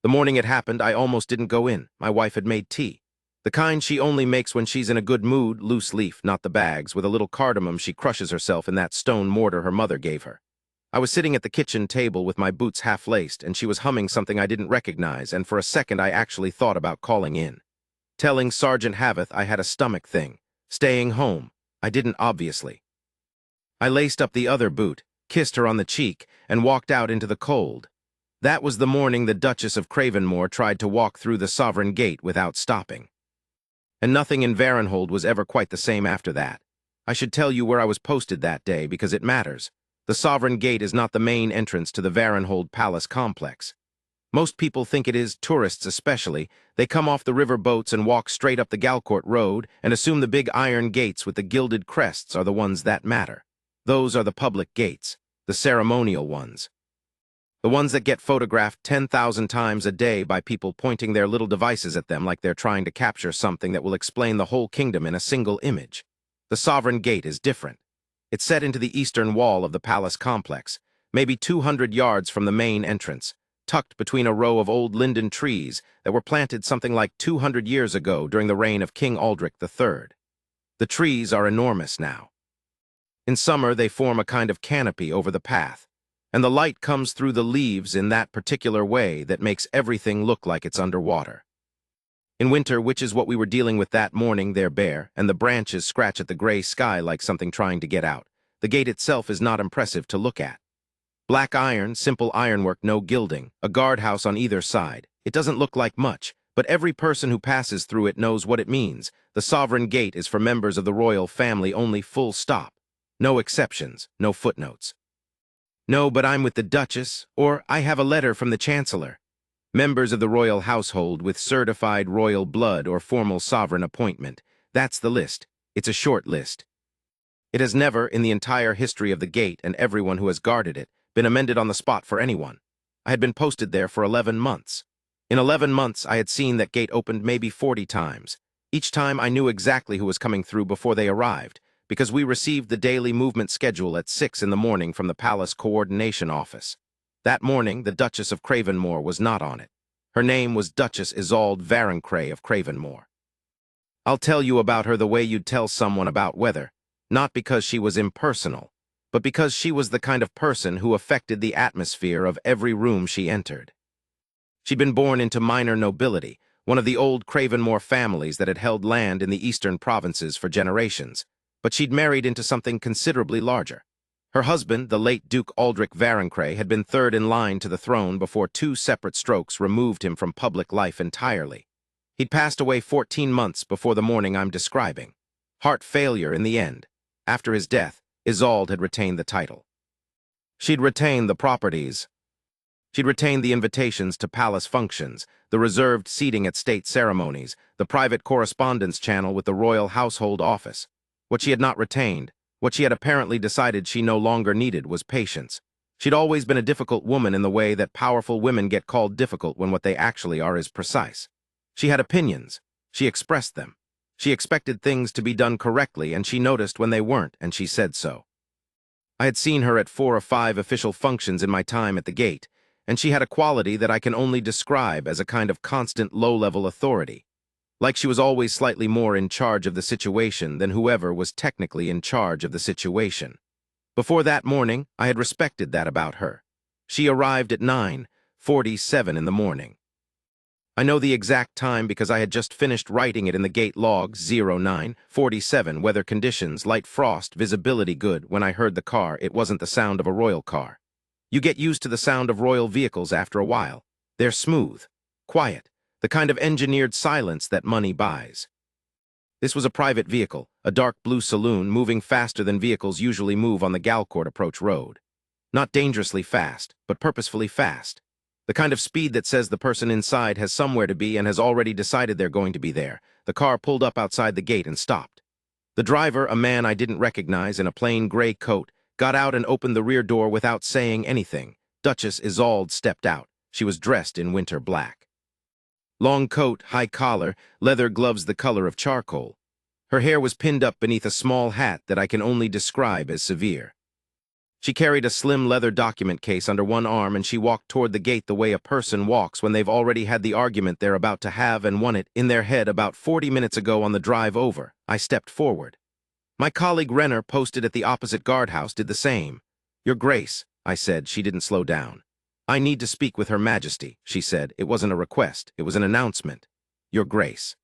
The morning it happened, I almost didn't go in. My wife had made tea. The kind she only makes when she's in a good mood, loose leaf, not the bags, with a little cardamom she crushes herself in that stone mortar her mother gave her. I was sitting at the kitchen table with my boots half-laced, and she was humming something I didn't recognize, and for a second I actually thought about calling in. Telling Sergeant Haveth I had a stomach thing. Staying home. I didn't, obviously. I laced up the other boot, kissed her on the cheek, and walked out into the cold. That was the morning the Duchess of Cravenmore tried to walk through the Sovereign Gate without stopping. And nothing in Varenhold was ever quite the same after that. I should tell you where I was posted that day because it matters. The Sovereign Gate is not the main entrance to the Varenhold Palace complex. Most people think it is, tourists especially. They come off the river boats and walk straight up the Galcourt Road and assume the big iron gates with the gilded crests are the ones that matter. Those are the public gates, the ceremonial ones. The ones that get photographed 10,000 times a day by people pointing their little devices at them like they're trying to capture something that will explain the whole kingdom in a single image. The Sovereign Gate is different. It's set into the eastern wall of the palace complex, maybe 200 yards from the main entrance, tucked between a row of old linden trees that were planted something like 200 years ago during the reign of King Aldrich III. The trees are enormous now. In summer, they form a kind of canopy over the path, and the light comes through the leaves in that particular way that makes everything look like it's underwater. In winter, which is what we were dealing with that morning, they're bare, and the branches scratch at the gray sky like something trying to get out. The gate itself is not impressive to look at. Black iron, simple ironwork, no gilding, a guardhouse on either side. It doesn't look like much, but every person who passes through it knows what it means. The Sovereign Gate is for members of the royal family only, full stop. No exceptions, no footnotes. No, but I'm with the Duchess, or I have a letter from the Chancellor. Members of the royal household with certified royal blood or formal sovereign appointment. That's the list. It's a short list. It has never, in the entire history of the gate and everyone who has guarded it, been amended on the spot for anyone. I had been posted there for 11 months. In 11 months, I had seen that gate opened maybe 40 times. Each time I knew exactly who was coming through before they arrived, because we received the daily movement schedule at 6 in the morning from the Palace Coordination Office. That morning, the Duchess of Cravenmore was not on it. Her name was Duchess Isolde Varencray of Cravenmore. I'll tell you about her the way you'd tell someone about weather, not because she was impersonal, but because she was the kind of person who affected the atmosphere of every room she entered. She'd been born into minor nobility, one of the old Cravenmore families that had held land in the eastern provinces for generations, but she'd married into something considerably larger. Her husband, the late Duke Aldrich Varencray, had been third in line to the throne before 2 separate strokes removed him from public life entirely. He'd passed away 14 months before the morning I'm describing. Heart failure in the end. After his death, Isolde had retained the title. She'd retained the properties. She'd retained the invitations to palace functions, the reserved seating at state ceremonies, the private correspondence channel with the royal household office. What she had not retained, what she had apparently decided she no longer needed, was patience. She'd always been a difficult woman in the way that powerful women get called difficult when what they actually are is precise. She had opinions. She expressed them. She expected things to be done correctly, and she noticed when they weren't, and she said so. I had seen her at 4 or 5 official functions in my time at the gate, and she had a quality that I can only describe as a kind of constant low-level authority. Like she was always slightly more in charge of the situation than whoever was technically in charge of the situation. Before that morning, I had respected that about her. She arrived at 9:47 in the morning. I know the exact time because I had just finished writing it in the gate log. 09:47, weather conditions, light frost, visibility good. When I heard the car, it wasn't the sound of a royal car. You get used to the sound of royal vehicles after a while. They're smooth, quiet, the kind of engineered silence that money buys. This was a private vehicle, a dark blue saloon moving faster than vehicles usually move on the Galcourt approach road. Not dangerously fast, but purposefully fast. The kind of speed that says the person inside has somewhere to be and has already decided they're going to be there. The car pulled up outside the gate and stopped. The driver, a man I didn't recognize in a plain gray coat, got out and opened the rear door without saying anything. Duchess Isolde stepped out. She was dressed in winter black. Long coat, high collar, leather gloves the color of charcoal. Her hair was pinned up beneath a small hat that I can only describe as severe. She carried a slim leather document case under one arm, and she walked toward the gate the way a person walks when they've already had the argument they're about to have and won it in their head about 40 minutes ago on the drive over. I stepped forward. My colleague Renner, posted at the opposite guardhouse, did the same. "Your Grace," I said. She didn't slow down. "I need to speak with Her Majesty," she said. It wasn't a request, it was an announcement. "Your Grace."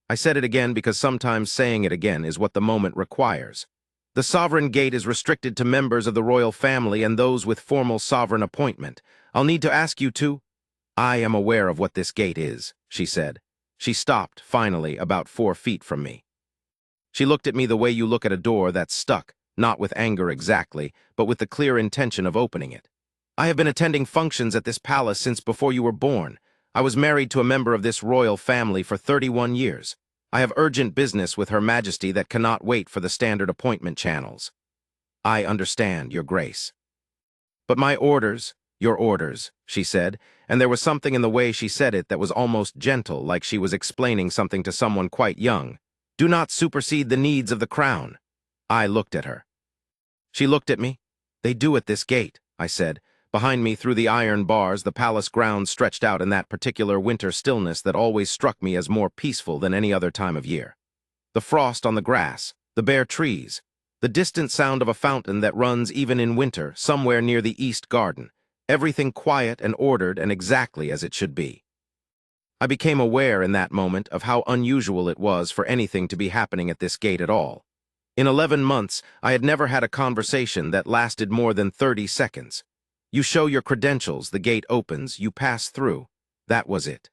I said it again because sometimes saying it again is what the moment requires. The sovereign gate is restricted to members of the royal family and those with formal sovereign appointment. I'll need to ask you to— "I am aware of what this gate is," she said. She stopped, finally, about 4 feet from me. She looked at me the way you look at a door that's stuck, not with anger exactly, but with the clear intention of opening it. "I have been attending functions at this palace since before you were born. I was married to a member of this royal family for 31 years. I have urgent business with Her Majesty that cannot wait for the standard appointment channels." "I understand, Your Grace." "But my orders—" "Your orders," she said, and there was something in the way she said it that was almost gentle, like she was explaining something to someone quite young. "Do not supersede the needs of the crown." I looked at her. She looked at me. "They do at this gate," I said. Behind me, through the iron bars, the palace grounds stretched out in that particular winter stillness that always struck me as more peaceful than any other time of year. The frost on the grass, the bare trees, the distant sound of a fountain that runs even in winter somewhere near the east garden, everything quiet and ordered and exactly as it should be. I became aware in that moment of how unusual it was for anything to be happening at this gate at all. In 11 months, I had never had a conversation that lasted more than 30 seconds. You show your credentials, the gate opens, you pass through. That was it.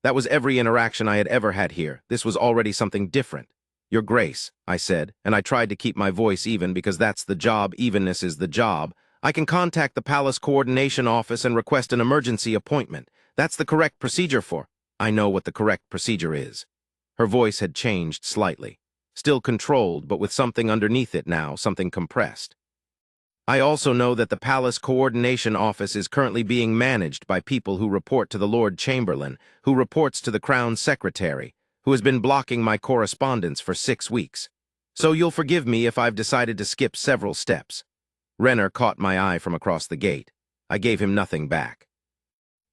That was every interaction I had ever had here. This was already something different. "Your Grace," I said, and I tried to keep my voice even because that's the job, evenness is the job. "I can contact the Palace Coordination Office and request an emergency appointment. That's the correct procedure for—" "I know what the correct procedure is." Her voice had changed slightly. Still controlled, but with something underneath it now, something compressed. "I also know that the Palace Coordination Office is currently being managed by people who report to the Lord Chamberlain, who reports to the Crown Secretary, who has been blocking my correspondence for 6 weeks. So you'll forgive me if I've decided to skip several steps." Renner caught my eye from across the gate. I gave him nothing back.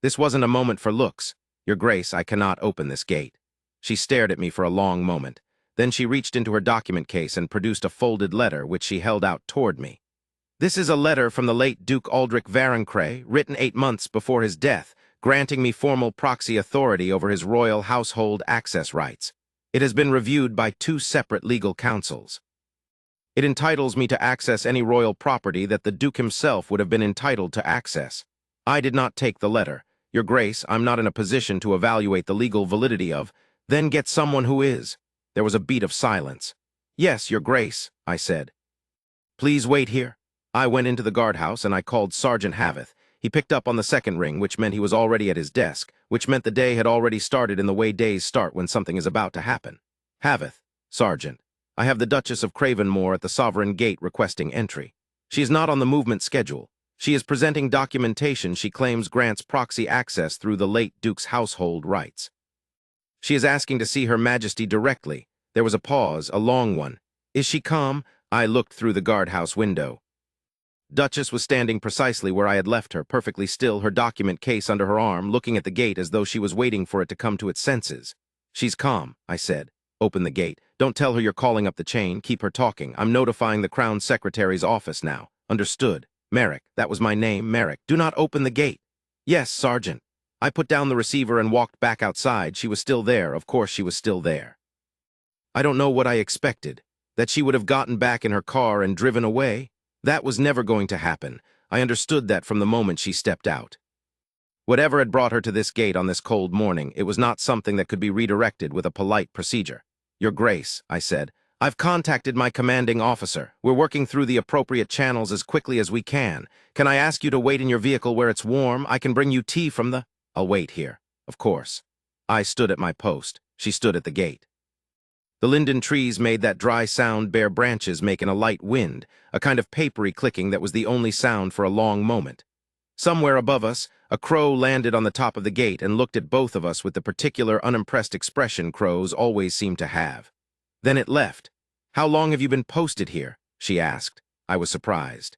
"This wasn't a moment for looks. Your Grace, I cannot open this gate." She stared at me for a long moment. Then she reached into her document case and produced a folded letter, which she held out toward me. "This is a letter from the late Duke Aldrich Varencre, written 8 months before his death, granting me formal proxy authority over his royal household access rights. It has been reviewed by 2 separate legal councils. It entitles me to access any royal property that the Duke himself would have been entitled to access. I did not take the letter. Your Grace, I'm not in a position to evaluate the legal validity of—" "Then get someone who is." There was a beat of silence. "Yes, Your Grace," I said. "Please wait here." I went into the guardhouse and I called Sergeant Haveth. He picked up on the second ring, which meant he was already at his desk, which meant the day had already started in the way days start when something is about to happen. "Haveth, Sergeant, I have the Duchess of Cravenmore at the Sovereign Gate requesting entry. She is not on the movement schedule. She is presenting documentation she claims grants proxy access through the late Duke's household rights. She is asking to see Her Majesty directly." There was a pause, a long one. "Is she calm?" I looked through the guardhouse window. Duchess was standing precisely where I had left her, perfectly still, her document case under her arm, looking at the gate as though she was waiting for it to come to its senses. "She's calm," I said. "Open the gate. Don't tell her you're calling up the chain. Keep her talking. I'm notifying the Crown Secretary's office now. Understood? Merrick. That was my name, Merrick. Do not open the gate." "Yes, Sergeant." I put down the receiver and walked back outside. She was still there. Of course she was still there. I don't know what I expected. That she would have gotten back in her car and driven away? That was never going to happen. I understood that from the moment she stepped out. Whatever had brought her to this gate on this cold morning, it was not something that could be redirected with a polite procedure. "Your Grace," I said, "I've contacted my commanding officer. We're working through the appropriate channels as quickly as we can. Can I ask you to wait in your vehicle where it's warm? I can bring you tea from the—" "I'll wait here, of course." I stood at my post. She stood at the gate. The linden trees made that dry sound bare branches make in a light wind, a kind of papery clicking that was the only sound for a long moment. Somewhere above us, a crow landed on the top of the gate and looked at both of us with the particular unimpressed expression crows always seem to have. Then it left. "How long have you been posted here?" she asked. I was surprised.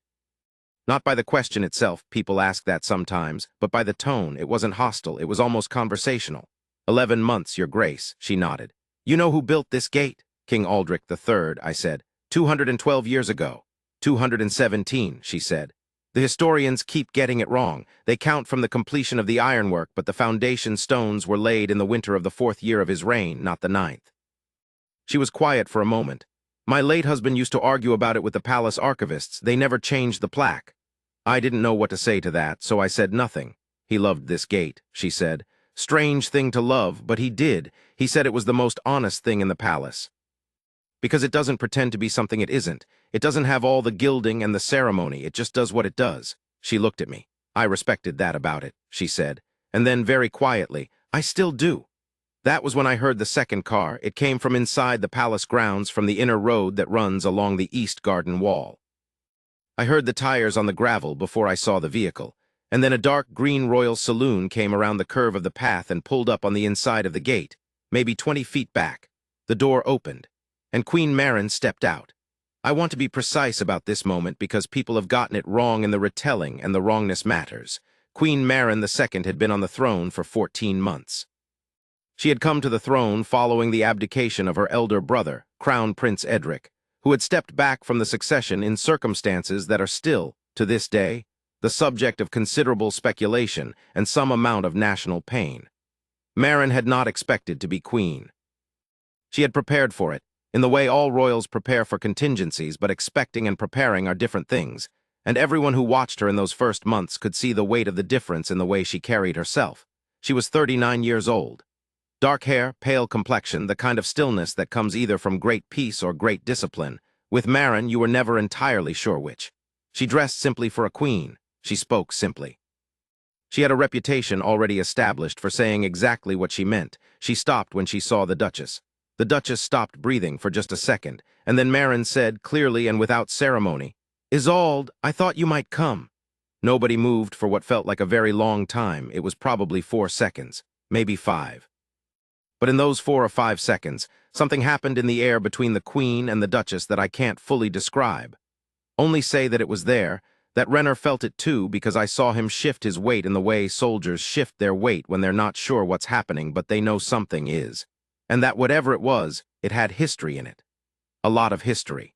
Not by the question itself, people ask that sometimes, but by the tone. It wasn't hostile, it was almost conversational. 11 months, Your Grace, she nodded. You know who built this gate? King Aldrich III, I said. 212 years ago. 217, she said. The historians keep getting it wrong. They count from the completion of the ironwork, but the foundation stones were laid in the winter of the 4th year of his reign, not the 9th. She was quiet for a moment. My late husband used to argue about it with the palace archivists. They never changed the plaque. I didn't know what to say to that, so I said nothing. He loved this gate, she said. Strange thing to love, but he did. He said it was the most honest thing in the palace. Because it doesn't pretend to be something it isn't. It doesn't have all the gilding and the ceremony. It just does what it does. She looked at me. I respected that about it, she said. And then very quietly, I still do. That was when I heard the second car. It came from inside the palace grounds, from the inner road that runs along the east garden wall. I heard the tires on the gravel before I saw the vehicle, and then a dark green royal saloon came around the curve of the path and pulled up on the inside of the gate, maybe 20 feet back. The door opened, and Queen Maren stepped out. I want to be precise about this moment because people have gotten it wrong in the retelling, and the wrongness matters. Queen Maren II had been on the throne for 14 months. She had come to the throne following the abdication of her elder brother, Crown Prince Edric, who had stepped back from the succession in circumstances that are still, to this day, the subject of considerable speculation and some amount of national pain. Maren had not expected to be queen. She had prepared for it, in the way all royals prepare for contingencies, but expecting and preparing are different things, and everyone who watched her in those first months could see the weight of the difference in the way she carried herself. She was 39 years old. Dark hair, pale complexion, the kind of stillness that comes either from great peace or great discipline. With Maren, you were never entirely sure which. She dressed simply for a queen. She spoke simply. She had a reputation already established for saying exactly what she meant. She stopped when she saw the Duchess. The Duchess stopped breathing for just a second, and then Maren said, clearly and without ceremony, Isolde, I thought you might come. Nobody moved for what felt like a very long time. It was probably 4 seconds, maybe 5. But in those 4 or 5 seconds, something happened in the air between the Queen and the Duchess that I can't fully describe. Only say that it was there, that Renner felt it too, because I saw him shift his weight in the way soldiers shift their weight when they're not sure what's happening, but they know something is. And that whatever it was, it had history in it. A lot of history.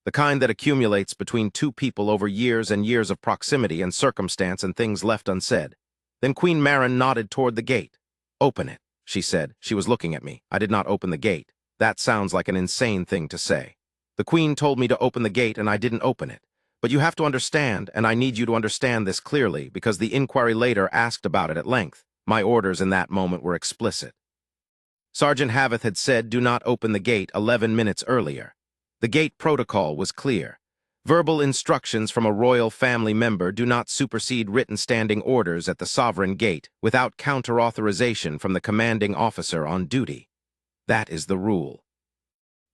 The kind that accumulates between two people over years and years of proximity and circumstance and things left unsaid. Then Queen Maren nodded toward the gate. Open it, she said. She was looking at me. I did not open the gate. That sounds like an insane thing to say. The Queen told me to open the gate and I didn't open it. But you have to understand, and I need you to understand this clearly, because the inquiry later asked about it at length. My orders in that moment were explicit. Sergeant Haveth had said, do not open the gate 11 minutes earlier. The gate protocol was clear. Verbal instructions from a royal family member do not supersede written standing orders at the sovereign gate without counter-authorization from the commanding officer on duty. That is the rule.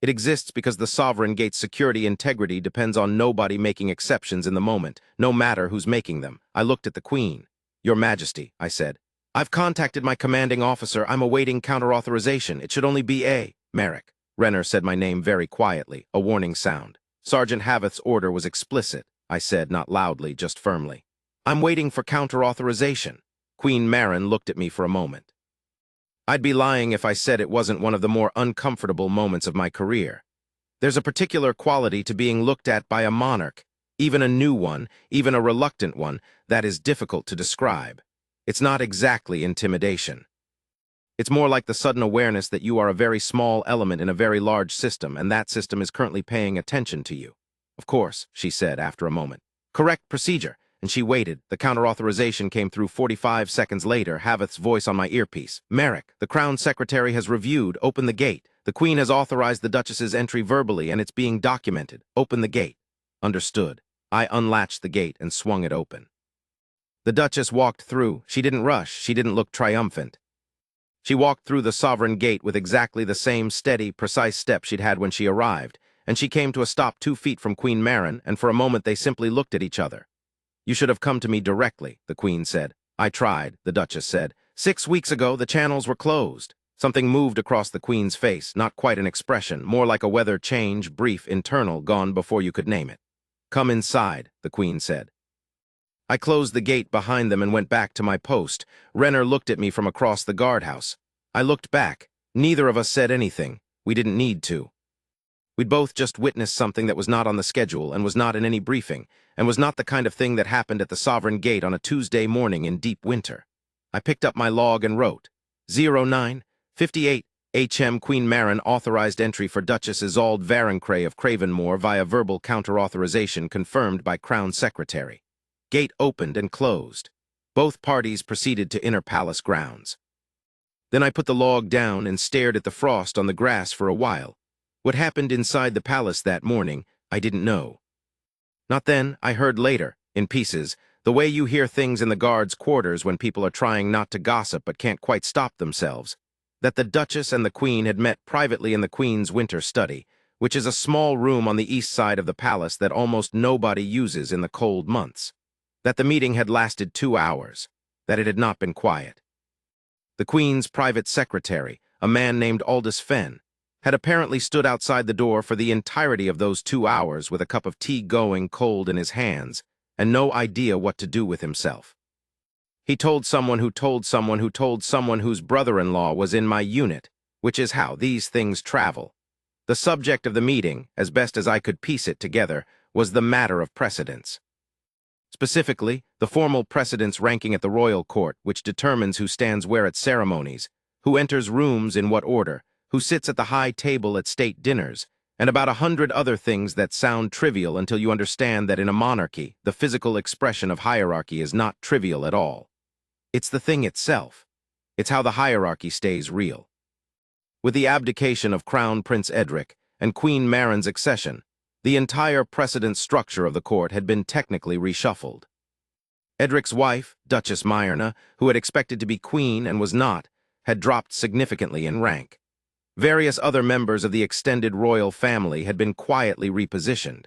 It exists because the sovereign gate's security integrity depends on nobody making exceptions in the moment, no matter who's making them. I looked at the Queen. Your Majesty, I said. I've contacted my commanding officer. I'm awaiting counter-authorization. It should only be a... Merrick. Renner said my name very quietly, a warning sound. Sergeant Haveth's order was explicit, I said, not loudly, just firmly. I'm waiting for counter-authorization. Queen Maren looked at me for a moment. I'd be lying if I said it wasn't one of the more uncomfortable moments of my career. There's a particular quality to being looked at by a monarch, even a new one, even a reluctant one, that is difficult to describe. It's not exactly intimidation. It's more like the sudden awareness that you are a very small element in a very large system, and that system is currently paying attention to you. Of course, she said after a moment. Correct procedure. And she waited. The counter-authorization came through 45 seconds later, Haveth's voice on my earpiece. Merrick, the Crown Secretary has reviewed. Open the gate. The Queen has authorized the Duchess's entry verbally, and it's being documented. Open the gate. Understood. I unlatched the gate and swung it open. The Duchess walked through. She didn't rush. She didn't look triumphant. She walked through the sovereign gate with exactly the same steady, precise step she'd had when she arrived, and she came to a stop 2 feet from Queen Maren, and for a moment they simply looked at each other. You should have come to me directly, the Queen said. I tried, the Duchess said. 6 weeks ago, the channels were closed. Something moved across the Queen's face, not quite an expression, more like a weather change, brief, internal, gone before you could name it. "Come inside," the Queen said. I closed the gate behind them and went back to my post. Renner looked at me from across the guardhouse. I looked back. Neither of us said anything. We didn't need to. We'd both just witnessed something that was not on the schedule and was not in any briefing, and was not the kind of thing that happened at the Sovereign Gate on a Tuesday morning in deep winter. I picked up my log and wrote, 0958 HM Queen Maren authorized entry for Duchess Isolde Varencray of Cravenmore via verbal counter-authorization confirmed by Crown Secretary. Gate opened and closed. Both parties proceeded to inner palace grounds. Then I put the log down and stared at the frost on the grass for a while. What happened inside the palace that morning, I didn't know. Not then, I heard later, in pieces, the way you hear things in the guards' quarters when people are trying not to gossip but can't quite stop themselves, that the Duchess and the Queen had met privately in the Queen's winter study, which is a small room on the east side of the palace that almost nobody uses in the cold months. That the meeting had lasted 2 hours, that it had not been quiet. The Queen's private secretary, a man named Aldous Fenn, had apparently stood outside the door for the entirety of those 2 hours with a cup of tea going cold in his hands and no idea what to do with himself. He told someone who told someone who told someone whose brother-in-law was in my unit, which is how these things travel. The subject of the meeting, as best as I could piece it together, was the matter of precedence. Specifically, the formal precedence ranking at the royal court, which determines who stands where at ceremonies, who enters rooms in what order, who sits at the high table at state dinners, and about 100 other things that sound trivial until you understand that in a monarchy, the physical expression of hierarchy is not trivial at all. It's the thing itself. It's how the hierarchy stays real. With the abdication of Crown Prince Edric and Queen Maren's accession, the entire precedent structure of the court had been technically reshuffled. Edric's wife, Duchess Myrna, who had expected to be queen and was not, had dropped significantly in rank. Various other members of the extended royal family had been quietly repositioned.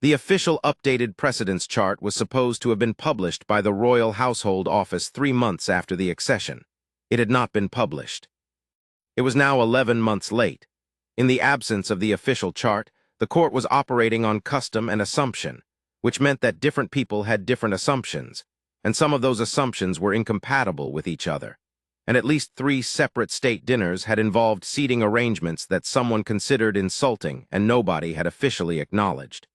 The official updated precedence chart was supposed to have been published by the Royal Household Office 3 months after the accession. It had not been published. It was now 11 months late. In the absence of the official chart, the court was operating on custom and assumption, which meant that different people had different assumptions, and some of those assumptions were incompatible with each other. And at least 3 separate state dinners had involved seating arrangements that someone considered insulting and nobody had officially acknowledged.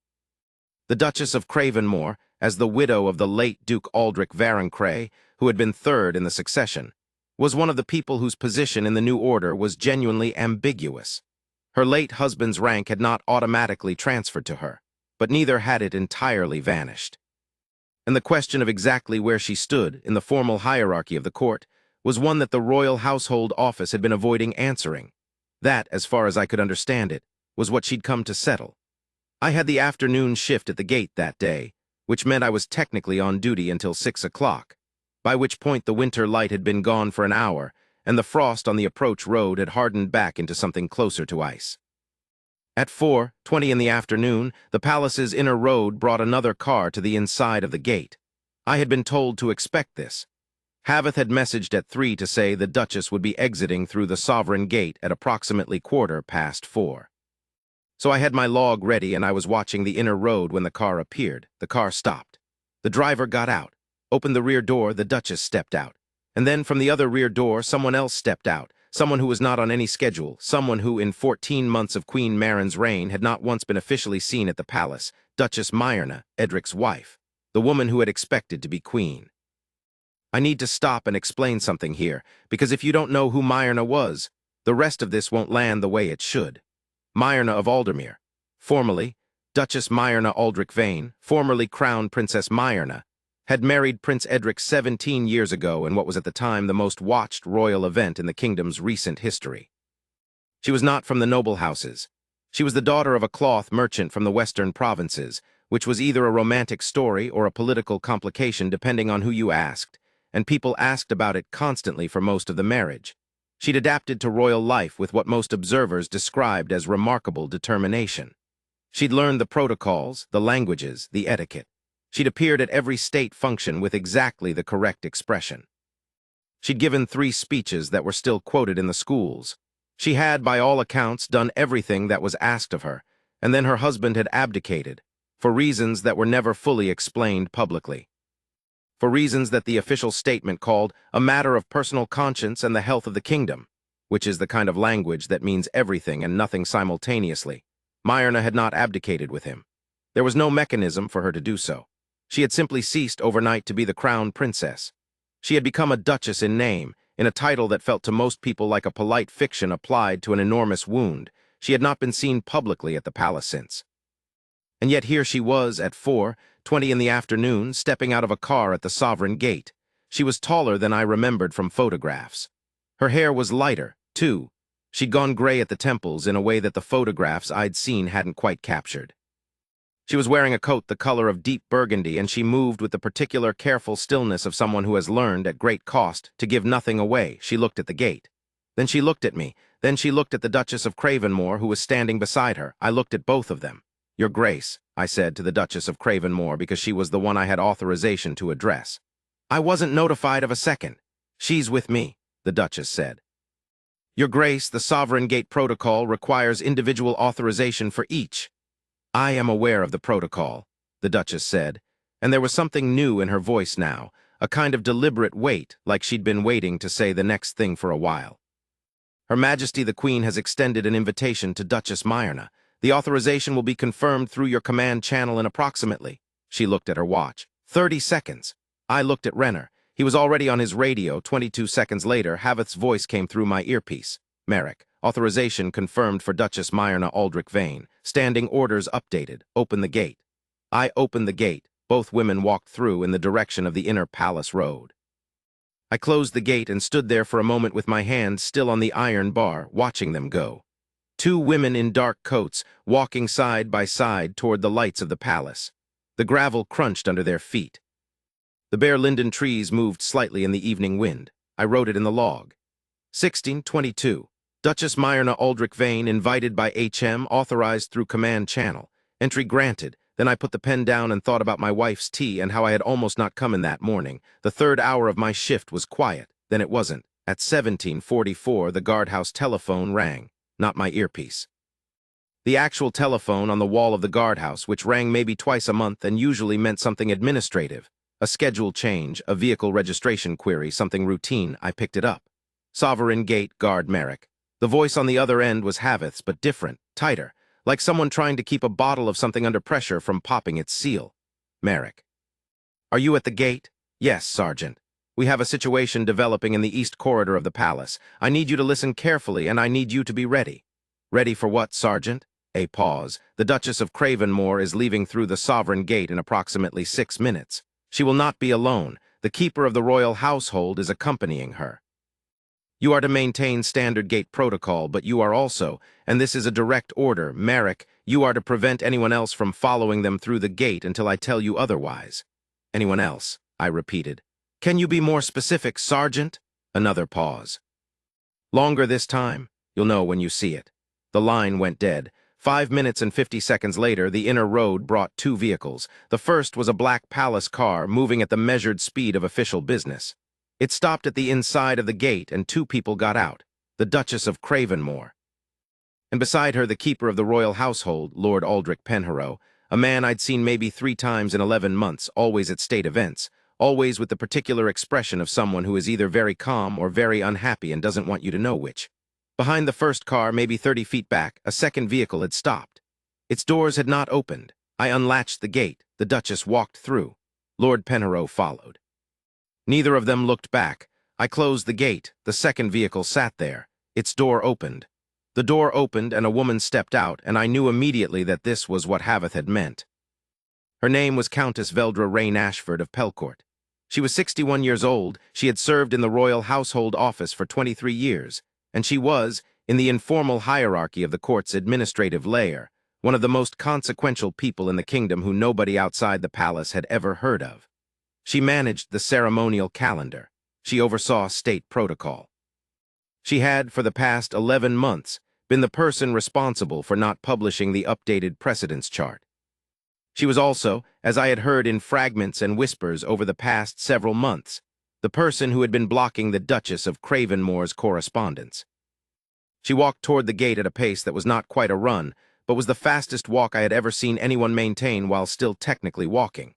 The Duchess of Cravenmore, as the widow of the late Duke Aldrich Varencray, who had been 3rd in the succession, was one of the people whose position in the new order was genuinely ambiguous. Her late husband's rank had not automatically transferred to her, but neither had it entirely vanished. And the question of exactly where she stood in the formal hierarchy of the court was one that the Royal Household Office had been avoiding answering. That, as far as I could understand it, was what she'd come to settle. I had the afternoon shift at the gate that day, which meant I was technically on duty until 6 o'clock, by which point the winter light had been gone for an hour, and the frost on the approach road had hardened back into something closer to ice. At 4:20 in the afternoon, the palace's inner road brought another car to the inside of the gate. I had been told to expect this. Haveth had messaged at 3 to say the Duchess would be exiting through the Sovereign Gate at approximately 4:15. So I had my log ready and I was watching the inner road when the car appeared. The car stopped. The driver got out, opened the rear door, the Duchess stepped out. And then from the other rear door, someone else stepped out, someone who was not on any schedule, someone who in 14 months of Queen Maren's reign had not once been officially seen at the palace, Duchess Myrna, Edric's wife, the woman who had expected to be queen. I need to stop and explain something here, because if you don't know who Myrna was, the rest of this won't land the way it should. Myrna of Aldermere, formerly Duchess Myrna Aldrich Vane, formerly Crown Princess Myrna, had married Prince Edric 17 years ago in what was at the time the most watched royal event in the kingdom's recent history. She was not from the noble houses. She was the daughter of a cloth merchant from the western provinces, which was either a romantic story or a political complication depending on who you asked, and people asked about it constantly for most of the marriage. She'd adapted to royal life with what most observers described as remarkable determination. She'd learned the protocols, the languages, the etiquette. She'd appeared at every state function with exactly the correct expression. She'd given 3 speeches that were still quoted in the schools. She had, by all accounts, done everything that was asked of her, and then her husband had abdicated, for reasons that were never fully explained publicly. For reasons that the official statement called a matter of personal conscience and the health of the kingdom, which is the kind of language that means everything and nothing simultaneously. Myrna had not abdicated with him. There was no mechanism for her to do so. She had simply ceased overnight to be the crown princess. She had become a duchess in name, in a title that felt to most people like a polite fiction applied to an enormous wound. She had not been seen publicly at the palace since. And yet here she was at 4:20 in the afternoon, stepping out of a car at the sovereign gate. She was taller than I remembered from photographs. Her hair was lighter, too. She'd gone gray at the temples in a way that the photographs I'd seen hadn't quite captured. She was wearing a coat the color of deep burgundy, and she moved with the particular careful stillness of someone who has learned, at great cost, to give nothing away. She looked at the gate. Then she looked at me. Then she looked at the Duchess of Cravenmore, who was standing beside her. I looked at both of them. "Your Grace," I said to the Duchess of Cravenmore because she was the one I had authorization to address. "I wasn't notified of a second." "She's with me," the Duchess said. "Your Grace, the Sovereign Gate Protocol requires individual authorization for each." "I am aware of the protocol," the Duchess said, and there was something new in her voice now, a kind of deliberate wait, like she'd been waiting to say the next thing for a while. "Her Majesty the Queen has extended an invitation to Duchess Myrna. The authorization will be confirmed through your command channel in approximately—" She looked at her watch. 30 seconds. I looked at Renner. He was already on his radio. 22 seconds later, Haveth's voice came through my earpiece. "Merrick, authorization confirmed for Duchess Myrna Aldrich Vane. Standing orders updated. Open the gate." I opened the gate. Both women walked through in the direction of the inner palace road. I closed the gate and stood there for a moment with my hand still on the iron bar, watching them go. 2 women in dark coats, walking side by side toward the lights of the palace. The gravel crunched under their feet. The bare linden trees moved slightly in the evening wind. I wrote it in the log. 16:22. Duchess Myrna Aldrich Vane invited by HM, authorized through command channel. Entry granted. Then I put the pen down and thought about my wife's tea and how I had almost not come in that morning. The 3rd hour of my shift was quiet. Then it wasn't. At 17:44, the guardhouse telephone rang. Not my earpiece. The actual telephone on the wall of the guardhouse, which rang maybe twice a month and usually meant something administrative. A schedule change, a vehicle registration query, something routine. I picked it up. "Sovereign Gate, Guard Merrick." The voice on the other end was Haveth's, but different, tighter, like someone trying to keep a bottle of something under pressure from popping its seal. "Merrick." "Are you at the gate?" "Yes, Sergeant. We have a situation developing in the east corridor of the palace. I need you to listen carefully, and I need you to be ready." "Ready for what, Sergeant?" A pause. "The Duchess of Cravenmore is leaving through the Sovereign Gate in approximately 6 minutes. She will not be alone. The keeper of the royal household is accompanying her. You are to maintain standard gate protocol, but you are also, and this is a direct order, Merrick, you are to prevent anyone else from following them through the gate until I tell you otherwise." "Anyone else?" I repeated. "Can you be more specific, Sergeant?" Another pause. "Longer this time? You'll know when you see it." The line went dead. 5 minutes and 50 seconds later, the inner road brought 2 vehicles. The first was a black palace car moving at the measured speed of official business. It stopped at the inside of the gate, and 2 people got out. The Duchess of Cravenmore. And beside her, the keeper of the royal household, Lord Aldrich Penharrow, a man I'd seen maybe 3 times in 11 months, always at state events, always with the particular expression of someone who is either very calm or very unhappy and doesn't want you to know which. Behind the first car, maybe 30 feet back, a second vehicle had stopped. Its doors had not opened. I unlatched the gate. The Duchess walked through. Lord Penharrow followed. Neither of them looked back. I closed the gate. The second vehicle sat there. Its door opened. The door opened and a woman stepped out, and I knew immediately that this was what Haveth had meant. Her name was Countess Veldra Rain Ashford of Pelcourt. She was 61 years old. She had served in the royal household office for 23 years, and she was, in the informal hierarchy of the court's administrative layer, one of the most consequential people in the kingdom who nobody outside the palace had ever heard of. She managed the ceremonial calendar. She oversaw state protocol. She had, for the past 11 months, been the person responsible for not publishing the updated precedence chart. She was also, as I had heard in fragments and whispers over the past several months, the person who had been blocking the Duchess of Cravenmore's correspondence. She walked toward the gate at a pace that was not quite a run, but was the fastest walk I had ever seen anyone maintain while still technically walking.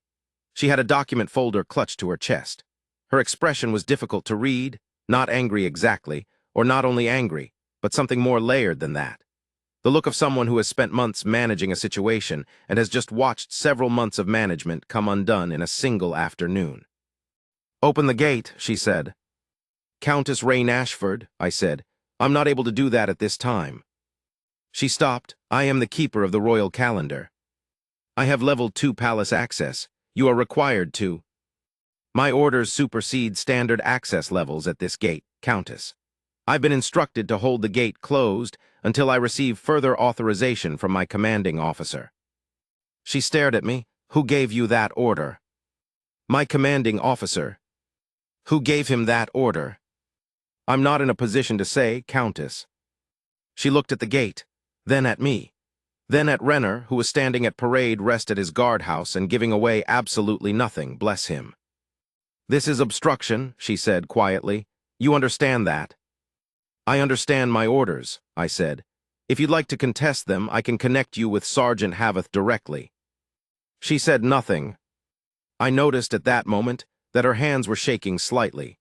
She had a document folder clutched to her chest. Her expression was difficult to read, not angry exactly, or not only angry, but something more layered than that. The look of someone who has spent months managing a situation and has just watched several months of management come undone in a single afternoon. "Open the gate," she said. "Countess Rain Ashford," I said. "I'm not able to do that at this time." She stopped. "I am the keeper of the royal calendar. I have level 2 palace access. You are required to." "My orders supersede standard access levels at this gate, Countess. I've been instructed to hold the gate closed until I receive further authorization from my commanding officer." She stared at me. "Who gave you that order?" "My commanding officer." "Who gave him that order?" "I'm not in a position to say, Countess." She looked at the gate, then at me, then at Renner, who was standing at parade rest at his guardhouse and giving away absolutely nothing, bless him. "This is obstruction," she said quietly. "You understand that?" "I understand my orders," I said. "If you'd like to contest them, I can connect you with Sergeant Haveth directly." She said nothing. I noticed at that moment that her hands were shaking slightly.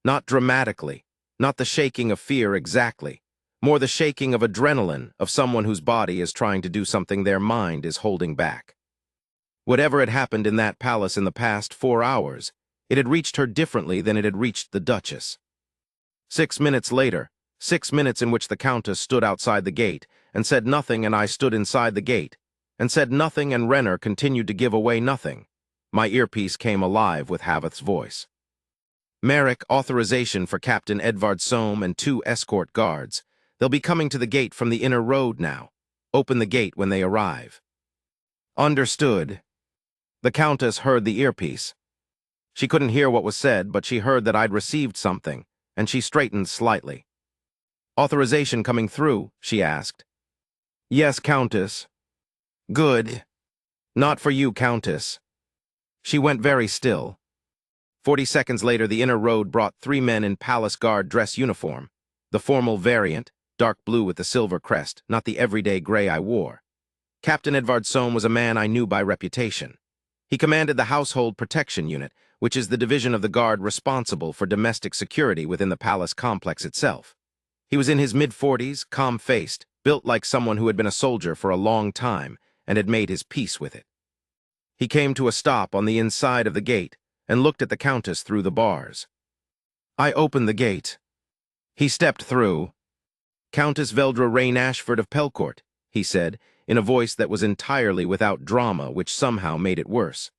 Not dramatically, not the shaking of fear exactly, more the shaking of adrenaline of someone whose body is trying to do something their mind is holding back. Whatever had happened in that palace in the past 4 hours, it had reached her differently than it had reached the Duchess. 6 minutes later, 6 minutes in which the Countess stood outside the gate and said nothing, and I stood inside the gate and said nothing, and Renner continued to give away nothing. My earpiece came alive with Haveth's voice. "Merrick, authorization for Captain Edvard Sohm and 2 escort guards. They'll be coming to the gate from the inner road now. Open the gate when they arrive." "Understood." The Countess heard the earpiece. She couldn't hear what was said, but she heard that I'd received something, and she straightened slightly. "Authorization coming through?" she asked. "Yes, Countess." "Good." "Not for you, Countess." She went very still. 40 seconds later, the inner road brought 3 men in palace guard dress uniform, the formal variant, dark blue with the silver crest, not the everyday gray I wore. Captain Edvard Sohm was a man I knew by reputation. He commanded the Household Protection Unit, which is the division of the guard responsible for domestic security within the palace complex itself. He was in his mid-40s, calm-faced, built like someone who had been a soldier for a long time and had made his peace with it. He came to a stop on the inside of the gate and looked at the Countess through the bars. I opened the gate. He stepped through. "Countess Veldra Rain Ashford of Pelcourt," he said, in a voice that was entirely without drama, which somehow made it worse.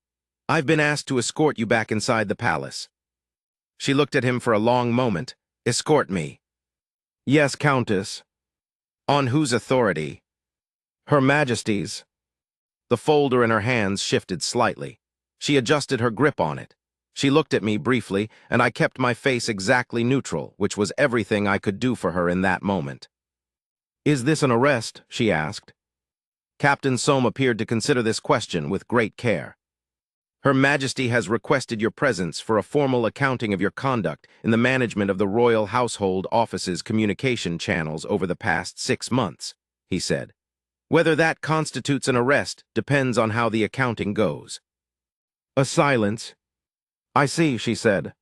"I've been asked to escort you back inside the palace." She looked at him for a long moment. "Escort me?" "Yes, Countess." "On whose authority?" "Her Majesty's." The folder in her hands shifted slightly. She adjusted her grip on it. She looked at me briefly, and I kept my face exactly neutral, which was everything I could do for her in that moment. "Is this an arrest?" she asked. Captain Sohm appeared to consider this question with great care. "Her Majesty has requested your presence for a formal accounting of your conduct in the management of the Royal Household Office's communication channels over the past 6 months, he said. "Whether that constitutes an arrest depends on how the accounting goes." A silence. "I see," she said.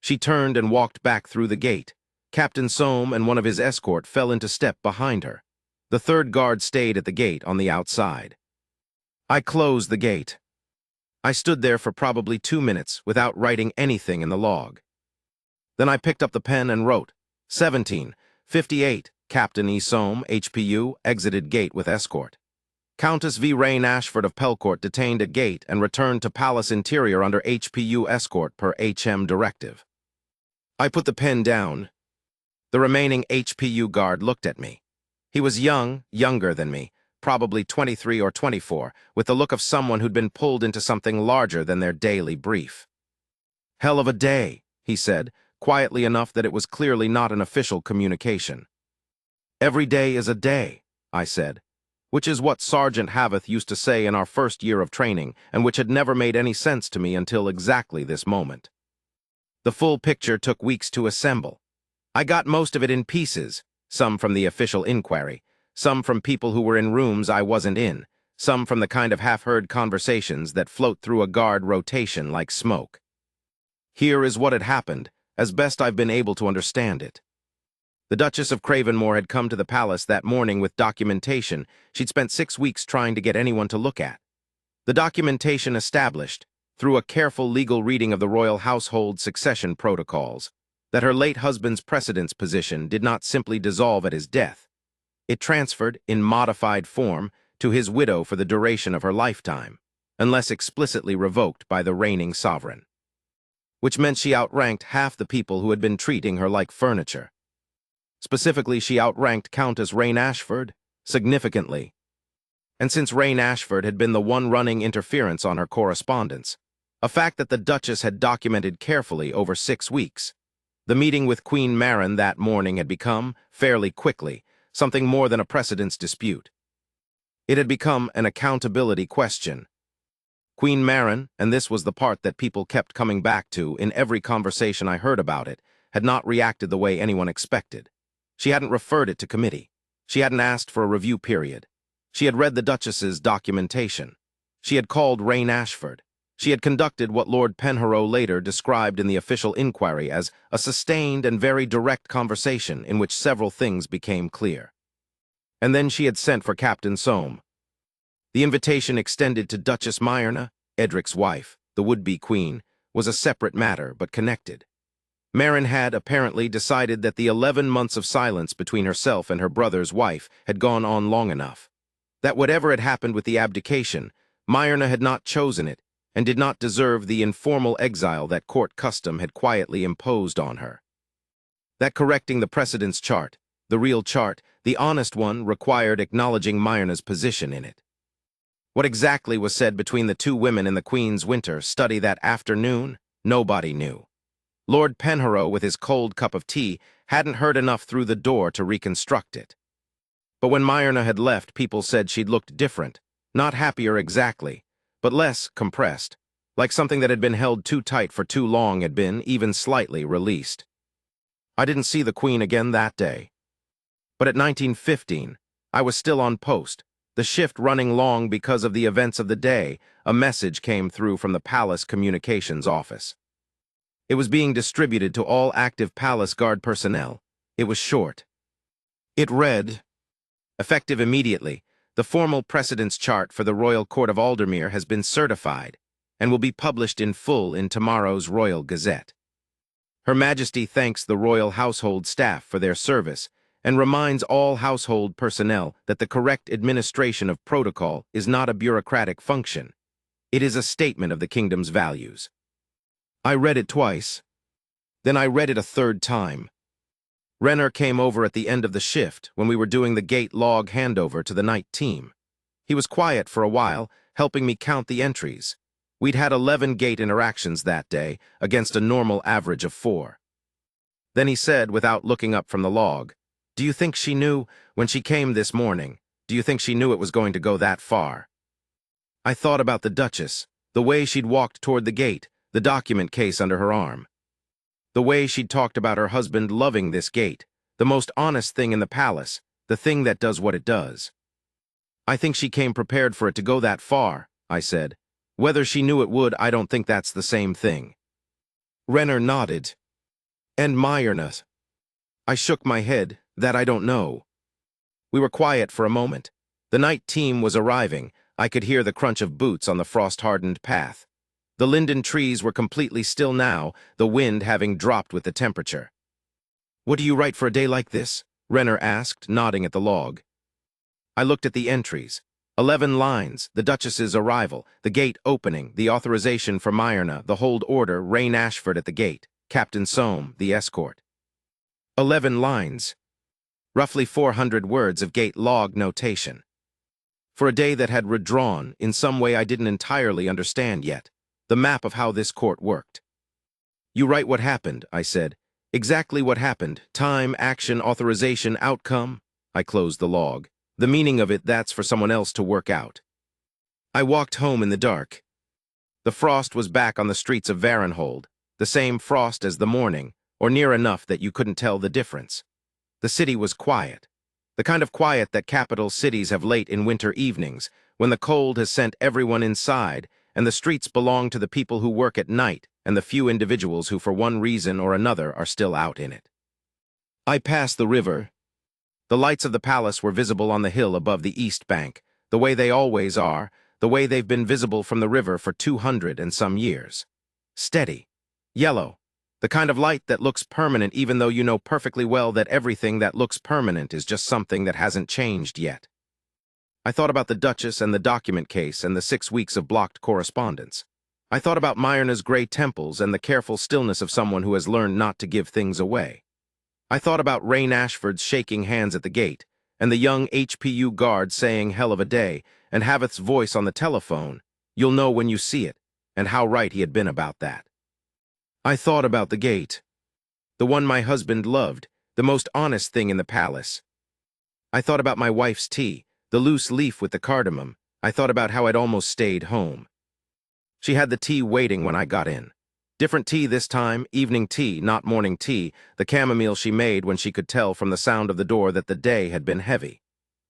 She turned and walked back through the gate. Captain Sohm and one of his escort fell into step behind her. The third guard stayed at the gate on the outside. I closed the gate. I stood there for probably 2 minutes without writing anything in the log. Then I picked up the pen and wrote, 17:58, Captain E. Sohm, HPU, exited gate with escort. Countess V. Rain Ashford of Pelcourt detained at gate and returned to palace interior under HPU escort per HM directive. I put the pen down. The remaining HPU guard looked at me. He was young, younger than me, probably 23 or 24, with the look of someone who'd been pulled into something larger than their daily brief. "Hell of a day," he said, quietly enough that it was clearly not an official communication. "Every day is a day," I said, which is what Sergeant Haveth used to say in our first year of training, and which had never made any sense to me until exactly this moment. The full picture took weeks to assemble. I got most of it in pieces, some from the official inquiry, some from people who were in rooms I wasn't in, some from the kind of half-heard conversations that float through a guard rotation like smoke. Here is what had happened, as best I've been able to understand it. The Duchess of Cravenmore had come to the palace that morning with documentation she'd spent 6 weeks trying to get anyone to look at. The documentation established, through a careful legal reading of the royal household succession protocols, that her late husband's precedence position did not simply dissolve at his death. It transferred, in modified form, to his widow for the duration of her lifetime, unless explicitly revoked by the reigning sovereign. Which meant she outranked half the people who had been treating her like furniture. Specifically, she outranked Countess Rain Ashford, significantly. And since Rain Ashford had been the one running interference on her correspondence, a fact that the Duchess had documented carefully over 6 weeks, the meeting with Queen Maren that morning had become, fairly quickly, something more than a precedence dispute. It had become an accountability question. Queen Maren, and this was the part that people kept coming back to in every conversation I heard about it, had not reacted the way anyone expected. She hadn't referred it to committee. She hadn't asked for a review period. She had read the Duchess's documentation. She had called Rain Ashford. She had conducted what Lord Penharrow later described in the official inquiry as a sustained and very direct conversation in which several things became clear. And then she had sent for Captain Soame. The invitation extended to Duchess Myrna, Edric's wife, the would-be queen, was a separate matter but connected. Maren had, apparently, decided that the 11 months of silence between herself and her brother's wife had gone on long enough. That whatever had happened with the abdication, Myrna had not chosen it and did not deserve the informal exile that court custom had quietly imposed on her. That correcting the precedence chart, the real chart, the honest one, required acknowledging Myrna's position in it. What exactly was said between the two women in the Queen's winter study that afternoon, nobody knew. Lord Penharrow, with his cold cup of tea, hadn't heard enough through the door to reconstruct it. But when Myrna had left, people said she'd looked different, not happier exactly, but less compressed, like something that had been held too tight for too long had been, even slightly, released. I didn't see the Queen again that day. But at 1915, I was still on post, the shift running long because of the events of the day. A message came through from the Palace Communications Office. It was being distributed to all active Palace Guard personnel. It was short. It read, "Effective immediately, the formal precedence chart for the Royal Court of Aldermere has been certified and will be published in full in tomorrow's Royal Gazette. Her Majesty thanks the Royal Household staff for their service and reminds all household personnel that the correct administration of protocol is not a bureaucratic function. It is a statement of the kingdom's values." I read it twice. Then I read it a third time. Renner came over at the end of the shift when we were doing the gate log handover to the night team. He was quiet for a while, helping me count the entries. We'd had 11 gate interactions that day, against a normal average of 4. Then he said, without looking up from the log, "Do you think she knew, when she came this morning, do you think she knew it was going to go that far?" I thought about the Duchess, the way she'd walked toward the gate, the document case under her arm. The way she'd talked about her husband loving this gate, the most honest thing in the palace, the thing that does what it does. "I think she came prepared for it to go that far," I said. "Whether she knew it would, I don't think that's the same thing." Renner nodded. "And Myrna?" I shook my head. "That I don't know." We were quiet for a moment. The night team was arriving. I could hear the crunch of boots on the frost-hardened path. The linden trees were completely still now, the wind having dropped with the temperature. "What do you write for a day like this?" Renner asked, nodding at the log. I looked at the entries. 11 lines, the Duchess's arrival, the gate opening, the authorization for Myrna, the hold order, Rain Ashford at the gate, Captain Soame, the escort. 11 lines. Roughly 400 words of gate log notation. For a day that had redrawn, in some way I didn't entirely understand yet, the map of how this court worked. "You write what happened," I said. "Exactly what happened. Time, action, authorization, outcome." I closed the log. "The meaning of it, that's for someone else to work out." I walked home in the dark. The frost was back on the streets of Varenhold, the same frost as the morning, or near enough that you couldn't tell the difference. The city was quiet. The kind of quiet that capital cities have late in winter evenings, when the cold has sent everyone inside, and the streets belong to the people who work at night and the few individuals who for one reason or another are still out in it. I passed the river. The lights of the palace were visible on the hill above the east bank, the way they always are, the way they've been visible from the river for 200 and some years. Steady. Yellow. The kind of light that looks permanent even though you know perfectly well that everything that looks permanent is just something that hasn't changed yet. I thought about the Duchess and the document case and the 6 weeks of blocked correspondence. I thought about Myrna's gray temples and the careful stillness of someone who has learned not to give things away. I thought about Rain Ashford's shaking hands at the gate, and the young HPU guard saying hell of a day, and Haveth's voice on the telephone, "You'll know when you see it," and how right he had been about that. I thought about the gate, the one my husband loved, the most honest thing in the palace. I thought about my wife's tea, the loose leaf with the cardamom. I thought about how I'd almost stayed home. She had the tea waiting when I got in. Different tea this time, evening tea, not morning tea, the chamomile she made when she could tell from the sound of the door that the day had been heavy.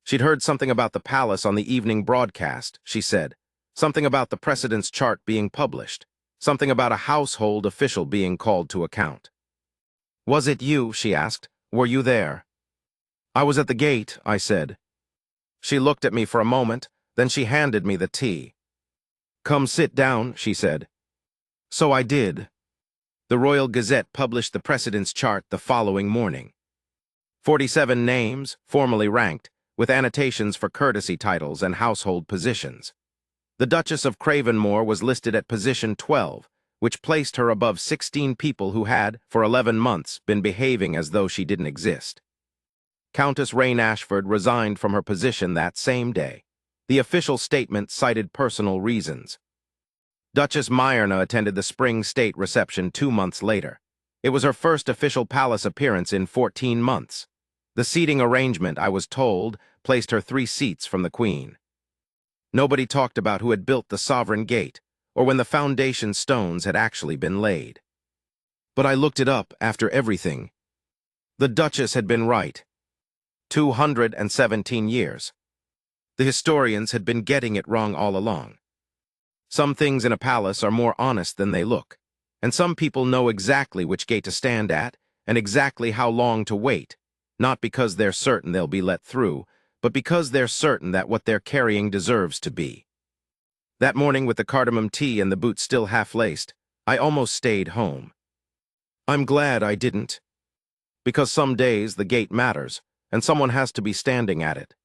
She'd heard something about the palace on the evening broadcast, she said. Something about the precedence chart being published. Something about a household official being called to account. "Was it you?" she asked. "Were you there?" "I was at the gate," I said. She looked at me for a moment, then she handed me the tea. "Come sit down," she said. So I did. The Royal Gazette published the precedence chart the following morning. 47 names, formally ranked, with annotations for courtesy titles and household positions. The Duchess of Cravenmore was listed at position 12, which placed her above 16 people who had, for 11 months, been behaving as though she didn't exist. Countess Rain Ashford resigned from her position that same day. The official statement cited personal reasons. Duchess Myrna attended the spring state reception 2 months later. It was her first official palace appearance in 14 months. The seating arrangement, I was told, placed her 3 seats from the Queen. Nobody talked about who had built the sovereign gate, or when the foundation stones had actually been laid. But I looked it up after everything. The Duchess had been right. 217 years. The historians had been getting it wrong all along. Some things in a palace are more honest than they look, and some people know exactly which gate to stand at and exactly how long to wait, not because they're certain they'll be let through, but because they're certain that what they're carrying deserves to be. That morning with the cardamom tea and the boots still half-laced, I almost stayed home. I'm glad I didn't, because some days the gate matters, and someone has to be standing at it.